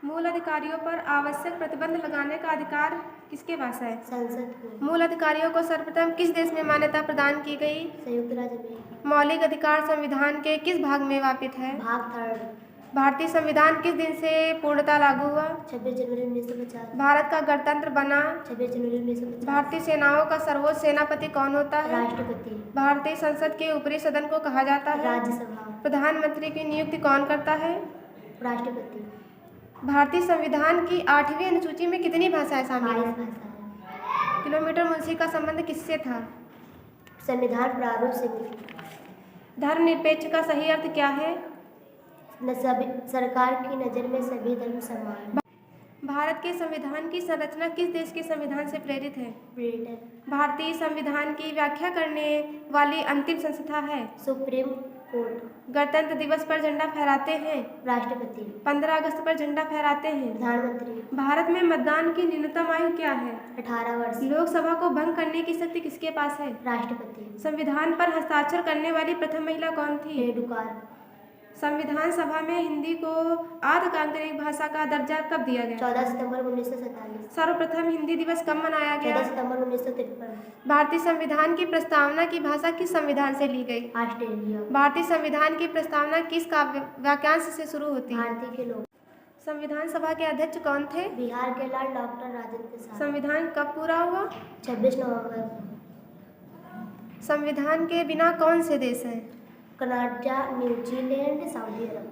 मूल अधिकारियों पर आवश्यक प्रतिबंध लगाने का अधिकार किसके पास है? संसद को। मूल अधिकारियों को सर्वप्रथम किस देश में मान्यता प्रदान की गई? संयुक्त राज्य अमेरिका। मौलिक अधिकार संविधान के किस भाग में व्यापित है? भाग 3। भारतीय संविधान किस दिन से पूर्णतः लागू हुआ? 26 जनवरी 1950। भारत का गणतंत्र बना? 26 जनवरी 1950। भारतीय सेनाओं का सर्वोच्च सेनापति कौन होता है? राष्ट्रपति। भारतीय संसद के ऊपरी सदन को कहा जाता है? राज्यसभा। प्रधानमंत्री की नियुक्ति कौन करता है? राष्ट्रपति। भारतीय संविधान की 8वीं अनुसूची में कितनी भाषाएं शामिल 22 हैं? भाषाएं। किलोमीटर मुंशी का संबंध किससे था? संविधान प्रारूप से मिली। धर्मनिरपेक्ष का सही अर्थ क्या है? सरकार की नज़र में सभी धर्म समान। भारत के संविधान की संरचना किस देश के संविधान से प्रेरित है? ब्रिटेन। भारतीय संविधान की व्याख्या करने वाली अंतिम संस्था है? Supreme court. गणतंत्र दिवस पर झंडा फहराते हैं? राष्ट्रपति। 15 अगस्त पर झंडा फहराते हैं? प्रधानमंत्री। भारत में मतदान की न्यूनतम आयु क्या है? 18 वर्ष। लोकसभा को भंग करने की शक्ति किसके पास है? राष्ट्रपति। संविधान पर हस्ताक्षर करने वाली प्रथम महिला कौन थी? पेडुकार। संविधान सभा में हिंदी को आधिकारिक भाषा का दर्जा कब दिया गया? 14 सितंबर 1947। सर्वप्रथम हिंदी दिवस कब मनाया गया? 14 सितंबर 1953। भारतीय संविधान की प्रस्तावना की भाषा किस संविधान से ली गई? ऑस्ट्रेलिया। भारतीय संविधान की प्रस्तावना किस वाक्यांश से शुरू होती है? भारतीय के लोग। संविधान सभा के अध्यक्ष कौन थे? बिहार के लाल डॉक्टर राजेंद्र प्रसाद। संविधान कब पूरा हुआ? 26 नवंबर। संविधान के बिना कौन से देश हैं? कनाडा, न्यूजीलैंड, सऊदी अरब।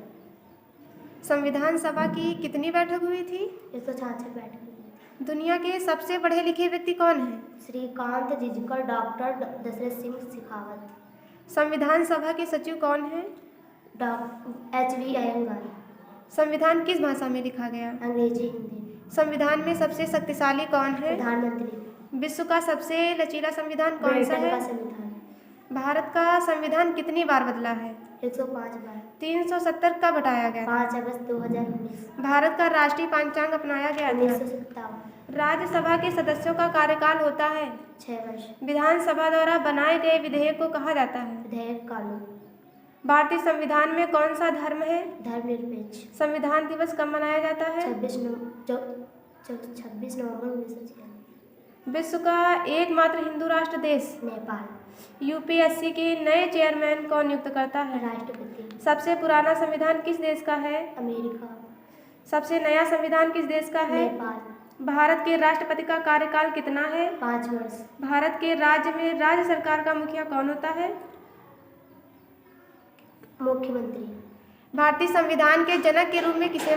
संविधान सभा की कितनी बैठक हुई थी? 166 बैठकें। दुनिया के सबसे पढ़े लिखे व्यक्ति कौन है? श्रीकांत जिजकर, डॉक्टर दशरथ सिंह शेखावत। संविधान सभा के सचिव कौन है? HV अयंगार। संविधान किस भाषा में लिखा गया? अंग्रेजी, हिंदी। संविधान में सबसे शक्तिशाली कौन है? प्रधानमंत्री। विश्व का सबसे लचीला संविधान कौन सा ब्रिटेन है? का संविधान। भारत का संविधान कितनी बार बदला है? 105 बार। 370 कब हटाया गया? 5 अगस्त 2019। भारत का राष्ट्रीय पंचांग अपनाया गया था? 1957। राज्यसभा के सदस्यों का कार्यकाल होता है? 6 वर्ष। विधानसभा द्वारा बनाए गए विधेयक को कहा जाता है? विधेयक कानून। भारतीय संविधान में कौन सा धर्म है? धर्मनिरपेक्ष। संविधान दिवस कब मनाया जाता है? 26 नवंबर 1996। विश्व का एकमात्र हिंदू राष्ट्र देश? नेपाल। यूपीएससी के नए चेयरमैन कौन नियुक्त करता है? राष्ट्रपति। सबसे पुराना संविधान किस देश का है? अमेरिका। सबसे नया संविधान किस देश का है? नेपाल। भारत के राष्ट्रपति का कार्यकाल कितना है? 5 वर्ष। भारत के राज्य में राज्य सरकार का मुखिया कौन होता है? मुख्यमंत्री। भारतीय संविधान के जनक के रूप में किसे